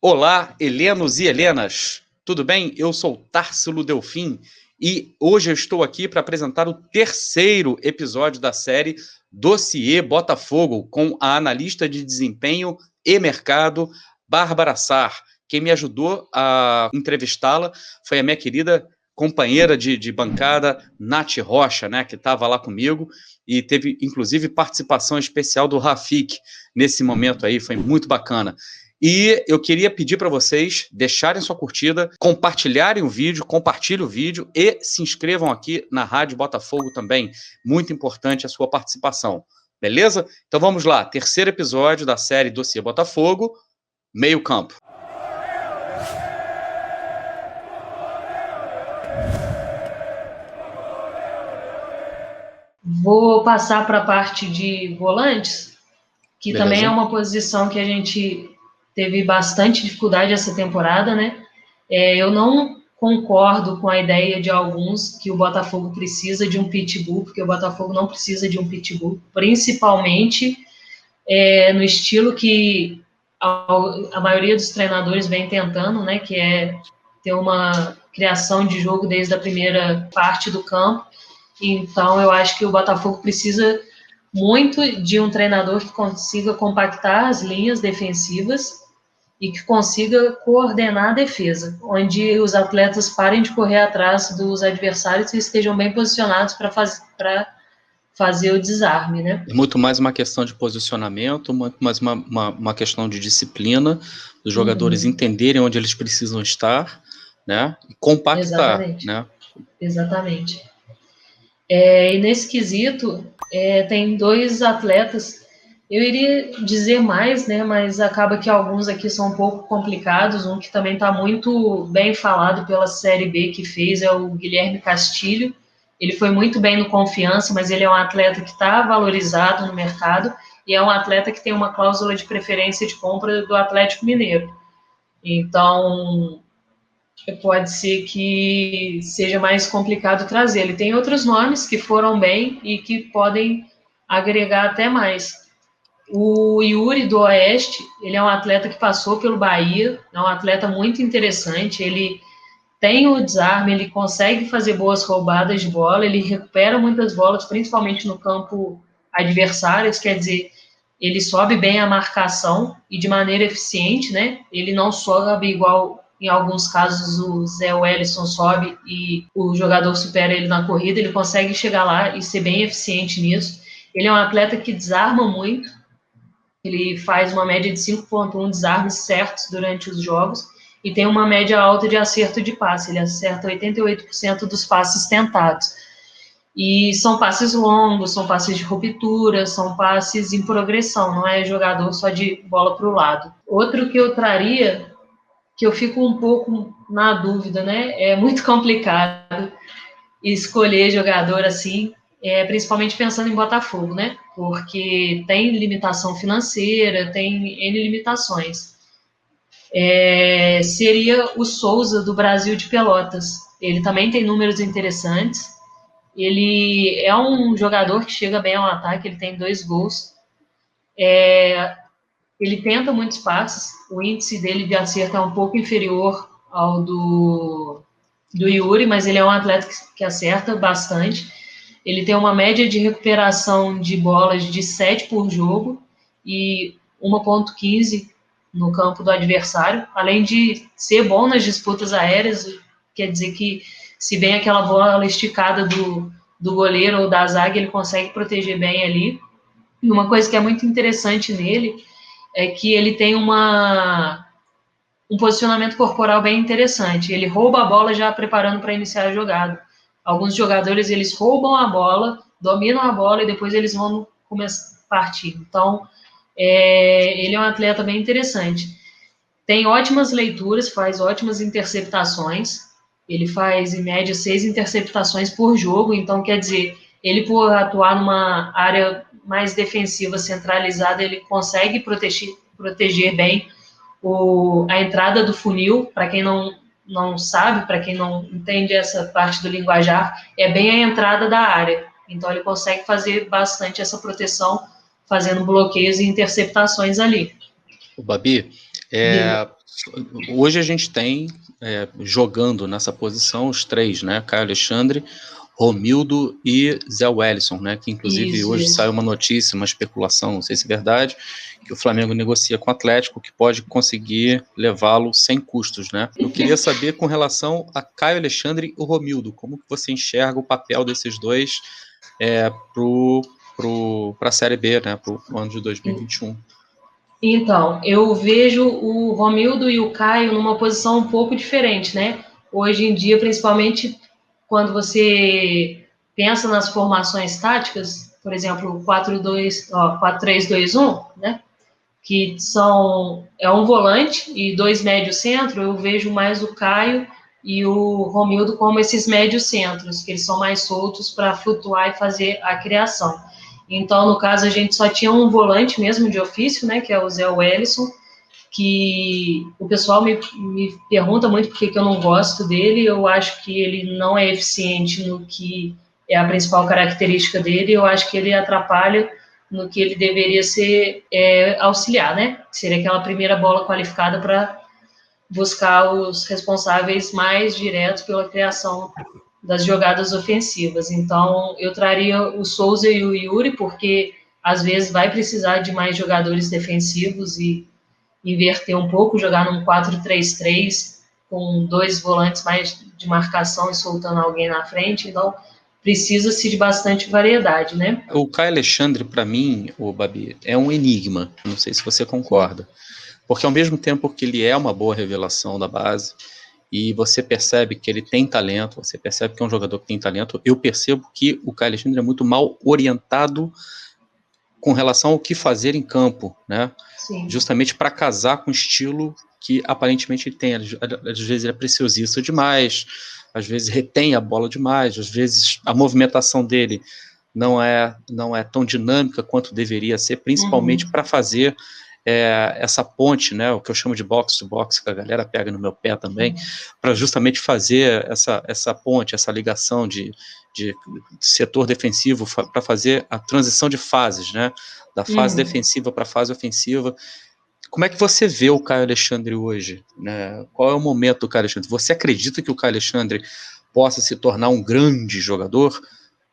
Olá, Helenos e Helenas, tudo bem? Eu sou Társilo Delfim e hoje eu estou aqui para apresentar o terceiro episódio da série Dossiê Botafogo com a analista de desempenho e mercado, Bárbara Sar. Quem me ajudou a entrevistá-la foi a minha querida companheira de bancada, Nath Rocha, né, que estava lá comigo e teve, inclusive, participação especial do Rafik nesse momento aí, foi muito bacana. E eu queria pedir para vocês deixarem sua curtida, compartilharem o vídeo, compartilhem o vídeo e se inscrevam aqui na Rádio Botafogo também. Muito importante a sua participação. Beleza? Então vamos lá. Terceiro episódio da série Dossiê Botafogo, meio campo. Vou passar para a parte de volantes, que Beleza. também é uma posição que a gente teve bastante dificuldade essa temporada, né? Eu não concordo com a ideia de alguns que o Botafogo precisa de um pitbull, porque o Botafogo não precisa de um pitbull, principalmente no estilo que a maioria dos treinadores vem tentando, né? Que é ter uma criação de jogo desde a primeira parte do campo. Então, eu acho que o Botafogo precisa muito de um treinador que consiga compactar as linhas defensivas e que consiga coordenar a defesa, onde os atletas parem de correr atrás dos adversários e estejam bem posicionados para fazer o desarme, né? É muito mais uma questão de posicionamento, muito mais uma questão de disciplina, dos jogadores entenderem onde eles precisam estar, né? E compactar, Exatamente. né? Exatamente. E nesse quesito, tem dois atletas, eu iria dizer mais, né, mas acaba que alguns aqui são um pouco complicados. Um que também está muito bem falado pela Série B que fez é o Guilherme Castilho. Ele foi muito bem no Confiança, mas ele é um atleta que está valorizado no mercado e é um atleta que tem uma cláusula de preferência de compra do Atlético Mineiro. Então, pode ser que seja mais complicado trazer. Ele tem outros nomes que foram bem e que podem agregar até mais. O Yuri do Oeste, ele é um atleta que passou pelo Bahia, é um atleta muito interessante, ele tem o desarme, ele consegue fazer boas roubadas de bola, ele recupera muitas bolas, principalmente no campo adversário, isso quer dizer, ele sobe bem a marcação e de maneira eficiente, né? Ele não sobe igual em alguns casos o Zé Wellison sobe e o jogador supera ele na corrida, ele consegue chegar lá e ser bem eficiente nisso. Ele é um atleta que desarma muito, ele faz uma média de 5,1 desarmes certos durante os jogos e tem uma média alta de acerto de passe, ele acerta 88% dos passes tentados. E são passes longos, são passes de ruptura, são passes em progressão, não é jogador só de bola para o lado. Outro que eu traria, que eu fico um pouco na dúvida, né? É muito complicado escolher jogador assim, principalmente pensando em Botafogo, né? Porque tem limitação financeira, tem N limitações. Seria o Souza, do Brasil de Pelotas. Ele também tem números interessantes. Ele é um jogador que chega bem ao ataque, ele tem 2 gols. Ele tenta muitos passes, o índice dele de acerto é um pouco inferior ao do Yuri, mas ele é um atleta que acerta bastante. Ele tem uma média de recuperação de bolas de 7 por jogo e 1,15 no campo do adversário, além de ser bom nas disputas aéreas, quer dizer que se vem aquela bola esticada do goleiro ou da zaga, ele consegue proteger bem ali. E uma coisa que é muito interessante nele é que ele tem um posicionamento corporal bem interessante. Ele rouba a bola já preparando para iniciar a jogada. Alguns jogadores, eles roubam a bola, dominam a bola e depois eles vão começar a partir. Então, ele é um atleta bem interessante. Tem ótimas leituras, faz ótimas interceptações. Ele faz, em média, 6 interceptações por jogo. Então, quer dizer, ele por atuar numa área mais defensiva, centralizada, ele consegue proteger bem a entrada do funil. Para quem não sabe, para quem não entende essa parte do linguajar, é bem a entrada da área. Então, ele consegue fazer bastante essa proteção, fazendo bloqueios e interceptações ali. O Babi, Hoje a gente tem, jogando nessa posição, os três, né? Caio Alexandre, Romildo e Zé Wellison, né? Que inclusive hoje saiu uma notícia, uma especulação, não sei se é verdade, que o Flamengo negocia com o Atlético, que pode conseguir levá-lo sem custos, né? Eu queria saber com relação a Caio Alexandre e o Romildo, como que você enxerga o papel desses dois para a Série B, né? Para o ano de 2021. Então, eu vejo o Romildo e o Caio numa posição um pouco diferente, né? Hoje em dia, principalmente quando você pensa nas formações táticas, por exemplo, 4-3-2-1, né? Que é um volante e dois médios centro, eu vejo mais o Caio e o Romildo como esses médios centros, que eles são mais soltos para flutuar e fazer a criação. Então, no caso, a gente só tinha um volante mesmo de ofício, né, que é o Zé Wellison, que o pessoal me pergunta muito por que eu não gosto dele. Eu acho que ele não é eficiente no que é a principal característica dele. Eu acho que ele atrapalha no que ele deveria ser auxiliar, né? Seria aquela primeira bola qualificada para buscar os responsáveis mais diretos pela criação das jogadas ofensivas. Então, eu traria o Souza e o Yuri, porque às vezes vai precisar de mais jogadores defensivos e inverter um pouco, jogar num 4-3-3 com dois volantes mais de marcação e soltando alguém na frente. Então, precisa-se de bastante variedade, né? O Caio Alexandre, para mim, Babi, é um enigma. Não sei se você concorda. Porque ao mesmo tempo que ele é uma boa revelação da base, e você percebe que ele tem talento, você percebe que é um jogador que tem talento, eu percebo que o Caio Alexandre é muito mal orientado com relação ao que fazer em campo, né? Sim. Justamente para casar com o estilo que aparentemente ele tem. Às vezes ele é preciosista demais, às vezes retém a bola demais, às vezes a movimentação dele não é tão dinâmica quanto deveria ser, principalmente para fazer essa ponte, né, o que eu chamo de box to box, que a galera pega no meu pé também, para justamente fazer essa ponte, essa ligação de setor defensivo, para fazer a transição de fases, né, da fase defensiva para a fase ofensiva. Como é que você vê o Caio Alexandre hoje, né? Qual é o momento do Caio Alexandre? Você acredita que o Caio Alexandre possa se tornar um grande jogador?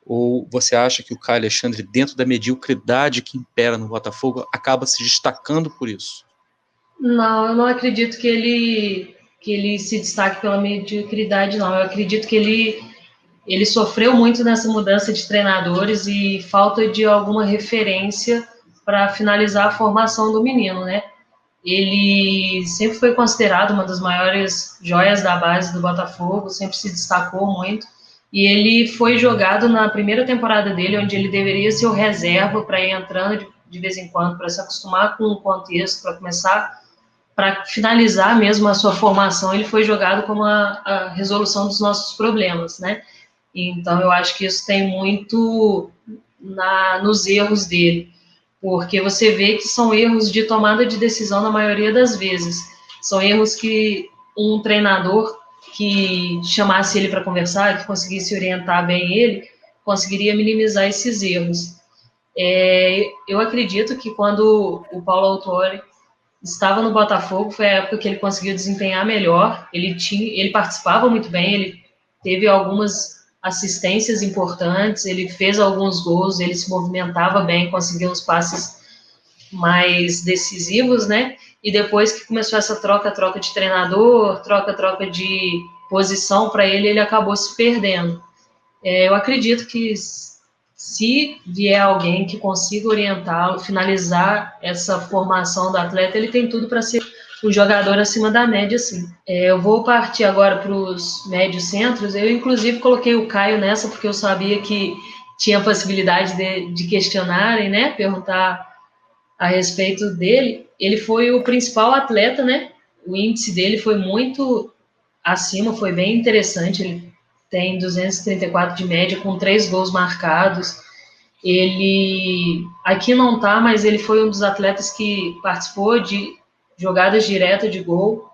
Ou você acha que o Caio Alexandre, dentro da mediocridade que impera no Botafogo, acaba se destacando por isso? Não, eu não acredito que ele se destaque pela mediocridade, não. Eu acredito que ele sofreu muito nessa mudança de treinadores e falta de alguma referência para finalizar a formação do menino, né? Ele sempre foi considerado uma das maiores joias da base do Botafogo, sempre se destacou muito. E ele foi jogado na primeira temporada dele, onde ele deveria ser o reserva para ir entrando de vez em quando, para se acostumar com o contexto, para começar, para finalizar mesmo a sua formação. Ele foi jogado como a resolução dos nossos problemas, né? Então eu acho que isso tem muito nos erros dele, porque você vê que são erros de tomada de decisão na maioria das vezes. São erros que um treinador que chamasse ele para conversar, que conseguisse orientar bem ele, conseguiria minimizar esses erros. Eu acredito que quando o Paulo Autuori estava no Botafogo, foi a época que ele conseguiu desempenhar melhor. Ele participava muito bem, ele teve algumas assistências importantes, ele fez alguns gols, ele se movimentava bem, conseguiu uns passes mais decisivos, né? E depois que começou essa troca de treinador, troca de posição para ele acabou se perdendo. Eu acredito que se vier alguém que consiga orientá-lo, finalizar essa formação do atleta, ele tem tudo para ser um jogador acima da média, sim. Eu vou partir agora para os médios centros. Eu, inclusive, coloquei o Caio nessa, porque eu sabia que tinha possibilidade de questionarem, né? Perguntar a respeito dele. Ele foi o principal atleta, né? O índice dele foi muito acima, foi bem interessante. Ele tem 234 de média, com 3 gols marcados. Ele, aqui não tá, mas ele foi um dos atletas que participou de jogadas diretas de gol.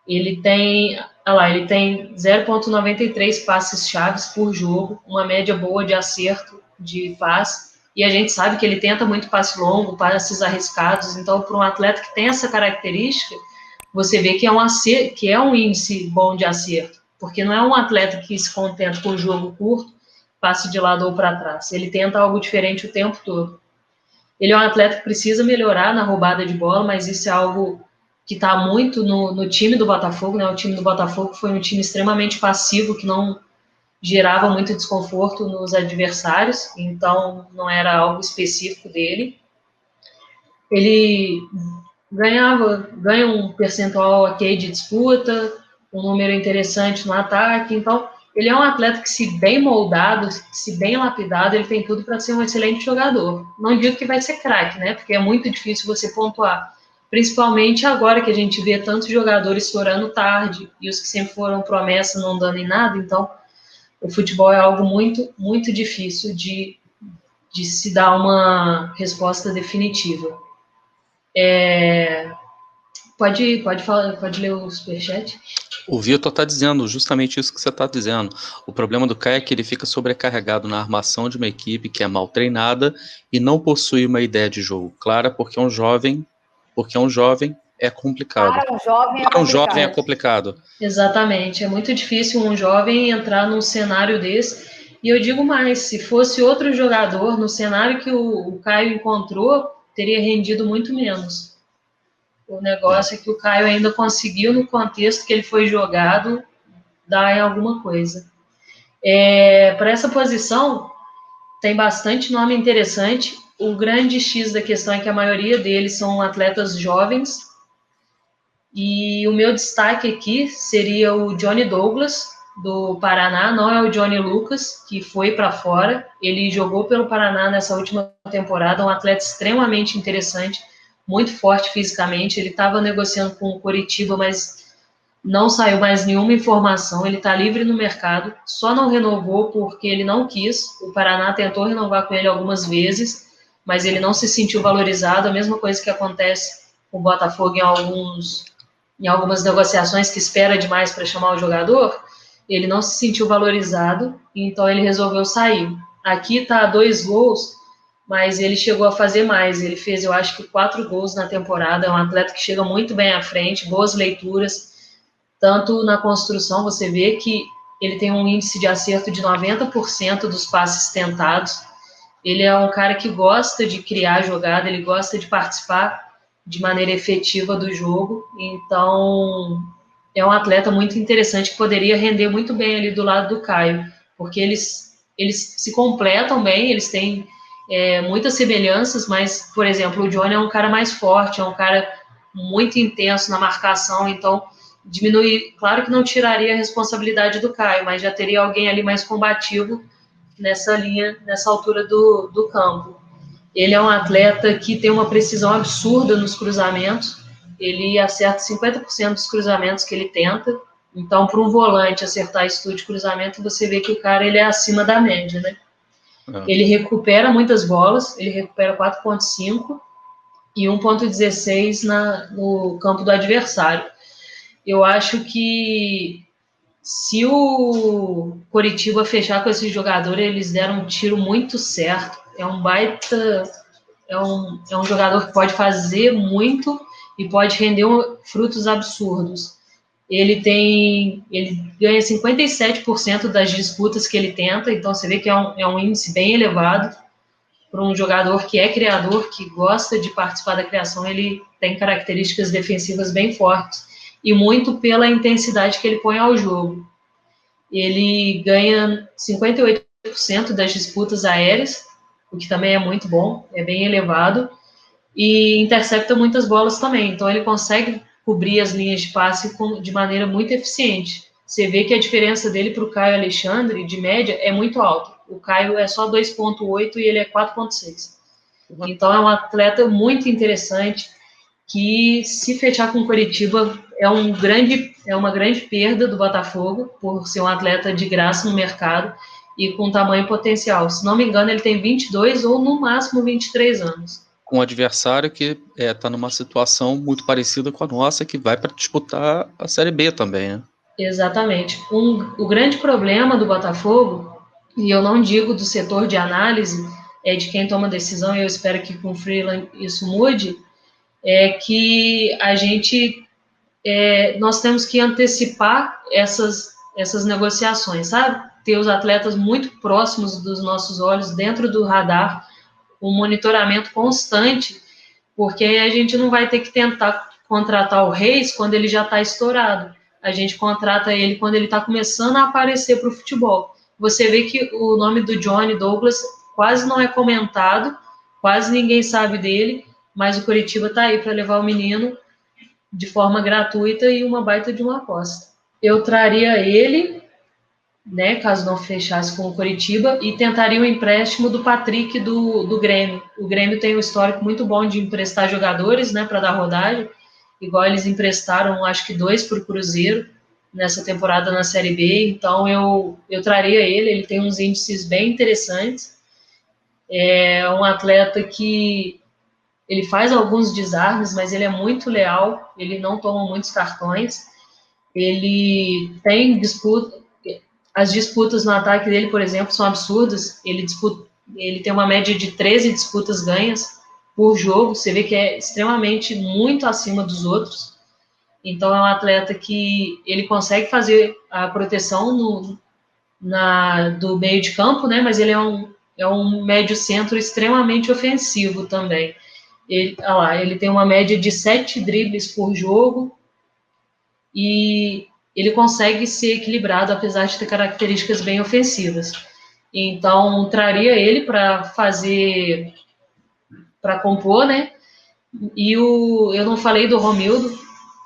Ele tem 0,93 passes chaves por jogo, uma média boa de acerto de passe. E a gente sabe que ele tenta muito passe longo, passes arriscados. Então, para um atleta que tem essa característica, você vê que é um índice bom de acerto, porque não é um atleta que se contenta com o jogo curto, passe de lado ou para trás. Ele tenta algo diferente o tempo todo. Ele é um atleta que precisa melhorar na roubada de bola, mas isso é algo que está muito no time do Botafogo, né? O time do Botafogo foi um time extremamente passivo, que não gerava muito desconforto nos adversários, então não era algo específico dele. Ele ganha um percentual ok de disputa, um número interessante no ataque, então ele é um atleta que, se bem moldado, se bem lapidado, ele tem tudo para ser um excelente jogador. Não digo que vai ser craque, né? Porque é muito difícil você pontuar, principalmente agora que a gente vê tantos jogadores estourando tarde e os que sempre foram promessa não dando em nada, então o futebol é algo muito, muito difícil de se dar uma resposta definitiva. Pode ler o superchat? O Vitor está dizendo justamente isso que você está dizendo. O problema do Caio é que ele fica sobrecarregado na armação de uma equipe que é mal treinada e não possui uma ideia de jogo clara, porque é um jovem é complicado. Para um jovem é Para um complicado. jovem é complicado. Exatamente, é muito difícil um jovem entrar num cenário desse. E eu digo mais, se fosse outro jogador no cenário que o Caio encontrou, teria rendido muito menos. O negócio é que o Caio ainda conseguiu, no contexto que ele foi jogado, dar em alguma coisa. Para essa posição, tem bastante nome interessante. O grande X da questão é que a maioria deles são atletas jovens. E o meu destaque aqui seria o Johnny Douglas, do Paraná, não é o Johnny Lucas, que foi para fora. Ele jogou pelo Paraná nessa última temporada, um atleta extremamente interessante, muito forte fisicamente. Ele estava negociando com o Coritiba, mas não saiu mais nenhuma informação. Ele está livre no mercado, só não renovou porque ele não quis. O Paraná tentou renovar com ele algumas vezes, mas ele não se sentiu valorizado. A mesma coisa que acontece com o Botafogo em algumas negociações, que espera demais para chamar o jogador. Ele não se sentiu valorizado, então ele resolveu sair. Aqui está 2 gols, mas ele chegou a fazer mais. Ele fez, eu acho que 4 gols na temporada. É um atleta que chega muito bem à frente, boas leituras. Tanto na construção, você vê que ele tem um índice de acerto de 90% dos passes tentados. Ele é um cara que gosta de criar jogada, ele gosta de participar de maneira efetiva do jogo. Então, é um atleta muito interessante que poderia render muito bem ali do lado do Caio, porque eles se completam bem, eles têm muitas semelhanças, mas, por exemplo, o Johnny é um cara mais forte, é um cara muito intenso na marcação, então diminui, claro que não tiraria a responsabilidade do Caio, mas já teria alguém ali mais combativo nessa linha, nessa altura do campo. Ele é um atleta que tem uma precisão absurda nos cruzamentos, ele acerta 50% dos cruzamentos que ele tenta, então para um volante acertar isso tudo de cruzamento, você vê que o cara ele é acima da média, né? Ele recupera muitas bolas, ele recupera 4,5 e 1,16 no campo do adversário. Eu acho que se o Coritiba fechar com esse jogador, eles deram um tiro muito certo. É um baita... É um jogador que pode fazer muito e pode render frutos absurdos. Ele ganha 57% das disputas que ele tenta, então você vê que é um índice bem elevado. Para um jogador que é criador, que gosta de participar da criação, ele tem características defensivas bem fortes, e muito pela intensidade que ele põe ao jogo. Ele ganha 58% das disputas aéreas, o que também é muito bom, é bem elevado, e intercepta muitas bolas também, então ele consegue cobrir as linhas de passe de maneira muito eficiente. Você vê que a diferença dele para o Caio Alexandre, de média, é muito alta. O Caio é só 2,8 e ele é 4,6. Então é um atleta muito interessante, que, se fechar com o Coritiba, é uma grande perda do Botafogo, por ser um atleta de graça no mercado e com tamanho potencial. Se não me engano, ele tem 22 ou no máximo 23 anos. Com um adversário que está numa situação muito parecida com a nossa, que vai para disputar a Série B também, né? Exatamente. O grande problema do Botafogo, e eu não digo do setor de análise, é de quem toma decisão, e eu espero que com o Freeland isso mude, é que a gente nós temos que antecipar essas negociações, sabe? Ter os atletas muito próximos dos nossos olhos, dentro do radar, um monitoramento constante, porque aí a gente não vai ter que tentar contratar o Reis quando ele já está estourado. A gente contrata ele quando ele está começando a aparecer para o futebol. Você vê que o nome do Johnny Douglas quase não é comentado, quase ninguém sabe dele, mas o Coritiba está aí para levar o menino de forma gratuita e uma baita de uma aposta. Eu traria ele, né, caso não fechasse com o Coritiba, e tentaria o empréstimo do Patrick do Grêmio. O Grêmio tem um histórico muito bom de emprestar jogadores, né, para dar rodagem, igual eles emprestaram, acho que 2 para o Cruzeiro nessa temporada na Série B, então eu traria ele tem uns índices bem interessantes, é um atleta que ele faz alguns desarmes, mas ele é muito leal, ele não toma muitos cartões, ele tem disputa, as disputas no ataque dele, por exemplo, são absurdas, ele tem uma média de 13 disputas ganhas por jogo, você vê que é extremamente muito acima dos outros, então é um atleta que ele consegue fazer a proteção do meio de campo, né, mas ele é um médio centro extremamente ofensivo também. Ele tem uma média de 7 dribles por jogo e ele consegue ser equilibrado, apesar de ter características bem ofensivas. Então, traria ele para compor, né? E eu não falei do Romildo,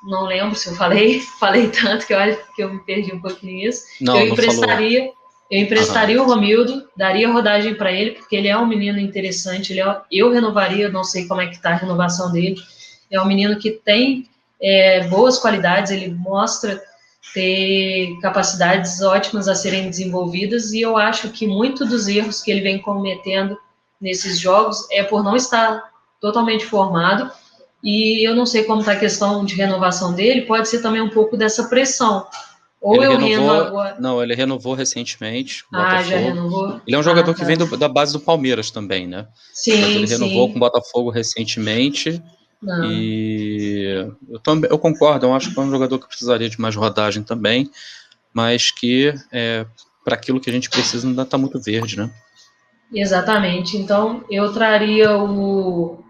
não lembro se eu falei tanto que eu acho que eu me perdi um pouquinho nisso. Não, não falou. Eu emprestaria o Romildo, daria rodagem para ele, porque ele é um menino interessante. Eu renovaria, não sei como é que está a renovação dele. É um menino que tem boas qualidades, ele mostra ter capacidades ótimas a serem desenvolvidas, e eu acho que muito dos erros que ele vem cometendo nesses jogos é por não estar totalmente formado, e eu não sei como está a questão de renovação dele, pode ser também um pouco dessa pressão. Ou Ele eu reno renovou, agora. não, ele renovou recentemente, Já Botafogo. renovou? Ele é um jogador que Tá. vem da base do Palmeiras também, né? Mas Sim, ele renovou com sim. o Botafogo recentemente Não. e eu concordo, eu acho que é um jogador que precisaria de mais rodagem também, mas que para aquilo que a gente precisa ainda está muito verde, né? Exatamente. Então, eu traria o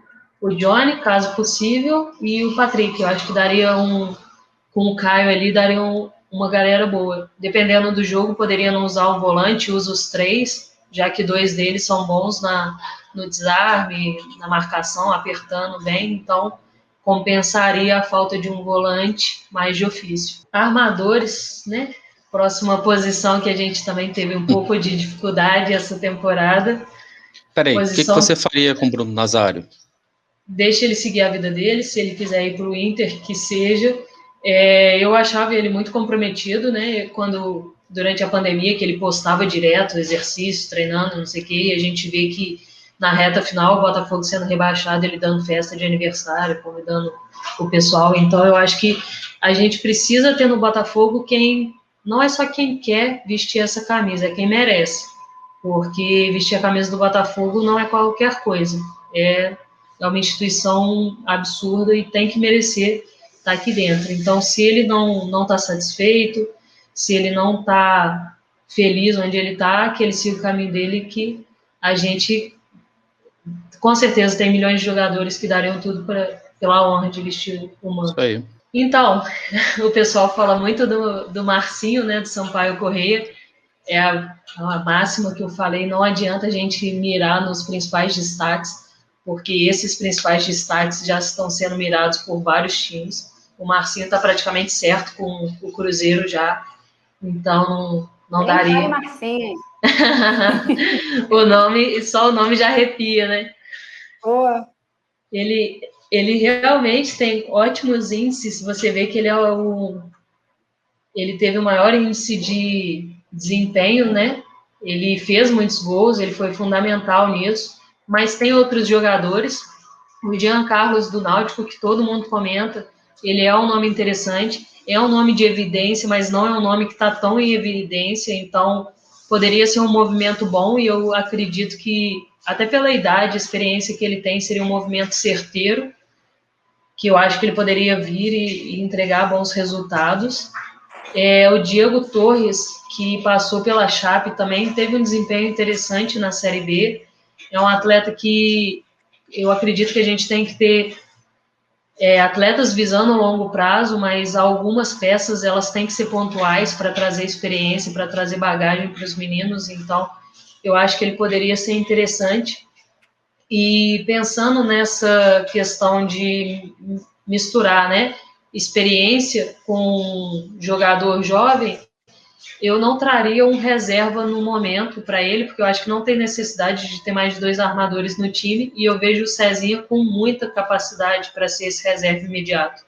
Johnny, caso possível, e o Patrick. Eu acho que daria com o Caio ali, daria uma galera boa. Dependendo do jogo, poderia não usar o volante, usa os 3, já que 2 deles são bons no desarme, na marcação, apertando bem. Então, compensaria a falta de um volante mais de ofício. Armadores, né? Próxima posição que a gente também teve um pouco de dificuldade essa temporada. Peraí, o que você Posição, faria com o Bruno Nazário? deixa ele seguir a vida dele, se ele quiser ir para o Inter, que seja. Eu achava ele muito comprometido, né? Durante a pandemia, que ele postava direto exercício, treinando, não sei o quê, e a gente vê que na reta final, o Botafogo sendo rebaixado, ele dando festa de aniversário, convidando o pessoal. Então, eu acho que a gente precisa ter no Botafogo não é só quem quer vestir essa camisa, é quem merece. Porque vestir a camisa do Botafogo não é qualquer coisa. É uma instituição absurda e tem que merecer estar aqui dentro. Então, se ele não está satisfeito, se ele não está feliz onde ele está, que ele siga o caminho dele, que a gente, com certeza, tem milhões de jogadores que dariam tudo pela honra de vestir o Isso manto. aí. Então, o pessoal fala muito do Marcinho, né, do Sampaio Correia, é a máxima que eu falei, não adianta a gente mirar nos principais destaques, porque esses principais destaques já estão sendo mirados por vários times. O Marcinho está praticamente certo com o Cruzeiro já, então não Nem daria. fale Marcinho. Só o nome já arrepia, né? Boa. Ele realmente tem ótimos índices, você vê que ele teve o maior índice de desempenho, né? Ele fez muitos gols, ele foi fundamental nisso, mas tem outros jogadores, o Jean Carlos do Náutico, que todo mundo comenta, ele é um nome interessante, é um nome de evidência, mas não é um nome que está tão em evidência, então poderia ser um movimento bom, e eu acredito que, até pela idade, a experiência que ele tem, seria um movimento certeiro, que eu acho que ele poderia vir e entregar bons resultados. O Diego Torres, que passou pela Chape, também teve um desempenho interessante na Série B. É um atleta que eu acredito que a gente tem que ter atletas visando a longo prazo, mas algumas peças elas têm que ser pontuais para trazer experiência, para trazer bagagem para os meninos. Então, eu acho que ele poderia ser interessante. E pensando nessa questão de misturar, né, experiência com jogador jovem, eu não traria um reserva no momento para ele, porque eu acho que não tem necessidade de ter mais de 2 armadores no time, e eu vejo o Cezinha com muita capacidade para ser esse reserva imediato.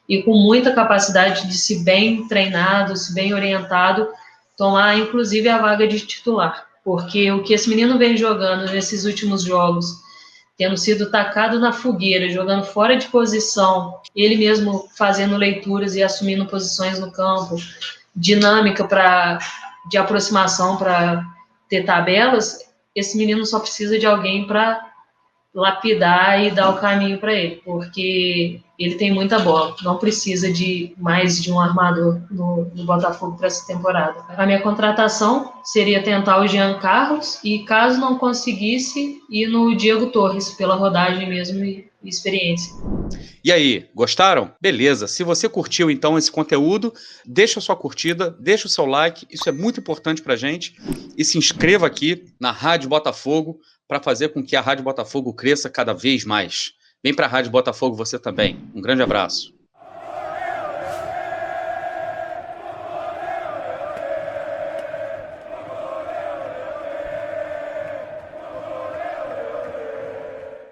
E com muita capacidade de, se bem treinado, se bem orientado, tomar inclusive a vaga de titular. Porque o que esse menino vem jogando nesses últimos jogos, tendo sido tacado na fogueira, jogando fora de posição, ele mesmo fazendo leituras e assumindo posições no campo, dinâmica de aproximação para ter tabelas, esse menino só precisa de alguém para lapidar e dar o caminho para ele, porque ele tem muita bola, não precisa de mais de um armador no Botafogo para essa temporada. A minha contratação seria tentar o Jean Carlos e, caso não conseguisse, ir no Diego Torres, pela rodagem mesmo e experiência. E aí, gostaram? Beleza. Se você curtiu, então, esse conteúdo, deixa a sua curtida, deixa o seu like, isso é muito importante pra gente, e se inscreva aqui na Rádio Botafogo para fazer com que a Rádio Botafogo cresça cada vez mais. Vem para a Rádio Botafogo você também. Um grande abraço.